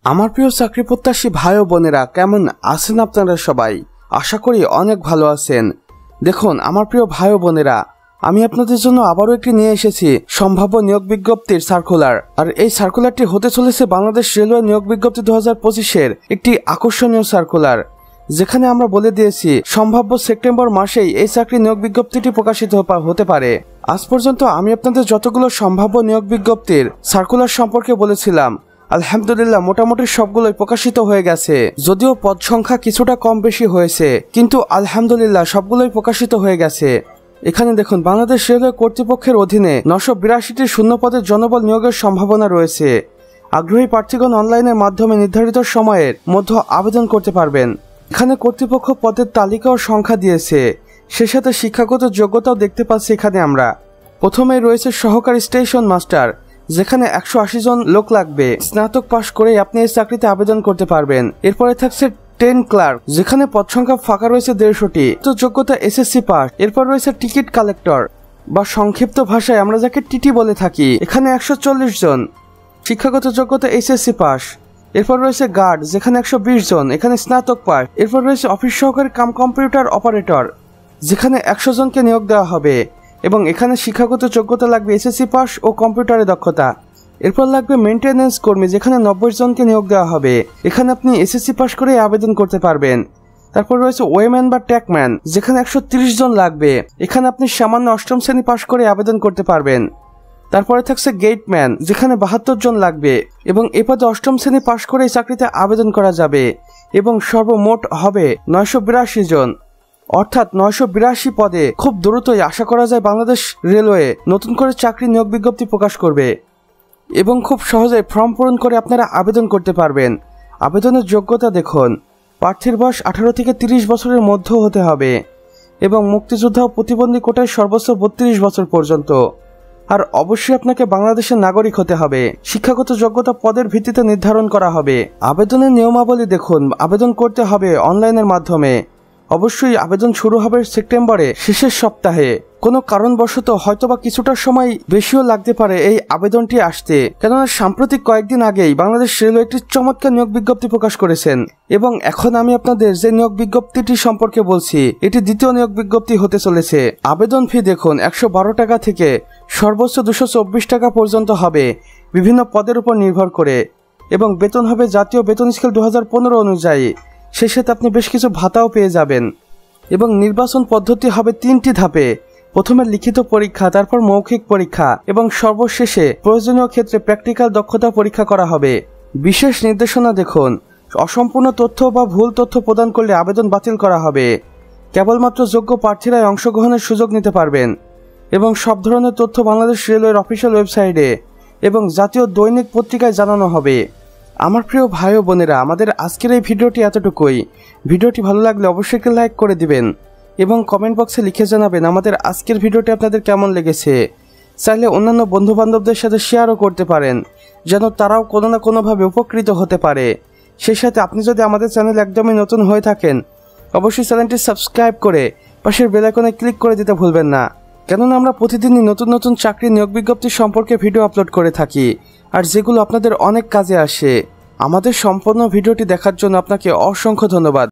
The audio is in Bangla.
আমার প্রিয় চাকরি প্রত্যাশী ভাই ও বোনেরা, কেমন আছেন আপনারা সবাই? আশা করি অনেক ভালো আছেন। দেখুন আমার প্রিয় ভাই ও বোনেরা, আমি আপনাদের জন্য আবারও একটি নিয়ে এসেছি সম্ভাব্য নিয়োগ বিজ্ঞপ্তির সার্কুলার। আর এই সার্কুলারটি হতে চলেছে বাংলাদেশ রেলওয়ে নিয়োগ বিজ্ঞপ্তি 2025-এর একটি আকর্ষণীয় সার্কুলার, যেখানে আমরা বলে দিয়েছি সম্ভাব্য সেপ্টেম্বর মাসেই এই চাকরি নিয়োগ বিজ্ঞপ্তিটি প্রকাশিত হতে পারে। আজ পর্যন্ত আমি আপনাদের যতগুলো সম্ভাব্য নিয়োগ বিজ্ঞপ্তির সার্কুলার সম্পর্কে বলেছিলাম, আলহামদুলিল্লাহ মোটামুটি সবগুলোই প্রকাশিত হয়ে গেছে। যদিও পদ সংখ্যা কিছুটা কম বেশি হয়েছে, কিন্তু আলহামদুলিল্লাহ সবগুলোই প্রকাশিত হয়ে গেছে। এখানে দেখুন, বাংলাদেশ রেলওয়ে কর্তৃপক্ষের অধীনে 982টি শূন্য পদের জনবল নিয়োগের সম্ভাবনা রয়েছে। আগ্রহী প্রার্থীগণ অনলাইনের মাধ্যমে নির্ধারিত সময়ের মধ্যে আবেদন করতে পারবেন। এখানে কর্তৃপক্ষ পদের তালিকা ও সংখ্যা দিয়েছে, সে সাথে শিক্ষাগত যোগ্যতাও দেখতে পাচ্ছি। এখানে আমরা প্রথমেই রয়েছে সহকারী স্টেশন মাস্টার, যেখানে 180 জন লোক লাগবে। স্নাতক পাশ করেই আপনি এই চাকরিতে আবেদন করতে পারবেন। এরপরে থাকছে ট্রেন ক্লার্ক, যেখানে পদ সংখ্যা ফাঁকা রয়েছে 150টি, তো যোগ্যতা এসএসসি পাস। এরপর রয়েছে টিকিট কালেক্টর বা সংক্ষিপ্ত ভাষায় আমরা যাকে টিটি বলে থাকি, এখানে 140 জন, শিক্ষাগত যোগ্যতা এসএসসি পাস। এরপর রয়েছে গার্ড, যেখানে 120 জন, এখানে স্নাতক পাস। এরপর রয়েছে অফিস সহকারী কাম কম্পিউটার অপারেটর, যেখানে 100 জনকে নিয়োগ দেওয়া হবে এবং এখানে শিক্ষাগত যোগ্যতা লাগবে এসএসসি পাস ও কম্পিউটারে দক্ষতা। এরপর লাগবে মেইনটেনেন্স কর্মী, যেখানে 90 জনকে নিয়োগ দেওয়া হবে। এখানে আপনি এসএসসি পাস করে আবেদন করতে পারবেন। তারপর রয়েছে ওয়েম্যান বা ট্যাকম্যান, যেখানে 130 জন লাগবে। এখানে আপনি সামান্য 8ম শ্রেণী পাস করে আবেদন করতে পারবেন। তারপরে থাকছে গেটম্যান, যেখানে 72 জন লাগবে এবং এ পদে 8ম শ্রেণী পাস করে এই চাকরিতে আবেদন করা যাবে এবং সর্বমোট হবে 982 জন, অর্থাৎ 982 পদে। খুব দ্রুতই আশা করা যায় বাংলাদেশ রেলওয়ে নতুন করে চাকরি নিয়োগ বিজ্ঞপ্তি প্রকাশ করবে এবং খুব সহজেই ফর্ম পূরণ করে আপনারা আবেদন করতে পারবেন। আবেদনের যোগ্যতা দেখুন, প্রার্থীর বয়স 18 থেকে 30 বছরের মধ্যে হতে হবে এবং মুক্তিযোদ্ধা ও প্রতিবন্ধী কোটায় সর্বোচ্চ 32 বছর পর্যন্ত। আর অবশ্যই আপনাকে বাংলাদেশের নাগরিক হতে হবে। শিক্ষাগত যোগ্যতা পদের ভিত্তিতে নির্ধারণ করা হবে। আবেদনের নিয়মাবলী দেখুন, আবেদন করতে হবে অনলাইনের মাধ্যমে। অবশ্যই আবেদন শুরু হবে সেপ্টেম্বরে শেষের সপ্তাহে। কোনো কারণবশত হয়তোবা কিছুটা সময় বেশিও লাগতে পারে এই আবেদনটি আসতে, কেননা সাম্প্রতিক কয়েকদিন আগেই বাংলাদেশ রেলওয়ে একটি চমৎকার নিয়োগ বিজ্ঞপ্তি প্রকাশ করেছেন এবং এখন আমি আপনাদের যে নিয়োগ বিজ্ঞপ্তিটি সম্পর্কে বলছি, এটি দ্বিতীয় নিয়োগ বিজ্ঞপ্তি হতে চলেছে। আবেদন ফি দেখুন 112 টাকা থেকে সর্বোচ্চ 224 টাকা পর্যন্ত হবে বিভিন্ন পদের উপর নির্ভর করে এবং বেতন হবে জাতীয় বেতন স্কেল 2015 অনুযায়ী। সেই সাথে আপনি বেশ কিছু ভাতাও পেয়ে যাবেন এবং নির্বাচন পদ্ধতি হবে 3টি ধাপে। প্রথমে লিখিত পরীক্ষা, তারপর মৌখিক পরীক্ষা এবং সর্বশেষে প্রয়োজনীয় ক্ষেত্রে প্র্যাকটিক্যাল দক্ষতা পরীক্ষা করা হবে। বিশেষ নির্দেশনা দেখুন, অসম্পূর্ণ তথ্য বা ভুল তথ্য প্রদান করলে আবেদন বাতিল করা হবে। কেবলমাত্র যোগ্য প্রার্থীরাই অংশগ্রহণের সুযোগ নিতে পারবেন এবং সব ধরনের তথ্য বাংলাদেশ রেলওয়ের অফিসিয়াল ওয়েবসাইটে এবং জাতীয় দৈনিক পত্রিকায় জানানো হবে। আমার প্রিয় ভাই ও বোনেরা, আমাদের আজকের এই ভিডিওটি এতটুকুই। ভিডিওটি ভালো লাগলে অবশ্যই একটি লাইক করে দিবেন এবং কমেন্ট বক্সে লিখে জানাবেন আমাদের আজকের ভিডিওটি আপনাদের কেমন লেগেছে। চাইলে অন্যান্য বন্ধু বান্ধবদের সাথে শেয়ারও করতে পারেন, যেন তারাও কোনো না কোনোভাবে উপকৃত হতে পারে। সেই সাথে আপনি যদি আমাদের চ্যানেল একদমই নতুন হয়ে থাকেন, অবশ্যই চ্যানেলটি সাবস্ক্রাইব করে পাশের বেল আইকনে ক্লিক করে দিতে ভুলবেন না, কেননা আমরা প্রতিদিনই নতুন নতুন চাকরি নিয়োগ বিজ্ঞপ্তি সম্পর্কে ভিডিও আপলোড করে থাকি, আর যেগুলো আপনাদের অনেক কাজে আসে। আমাদের সম্পূর্ণ ভিডিওটি দেখার জন্য আপনাকে অসংখ্য ধন্যবাদ।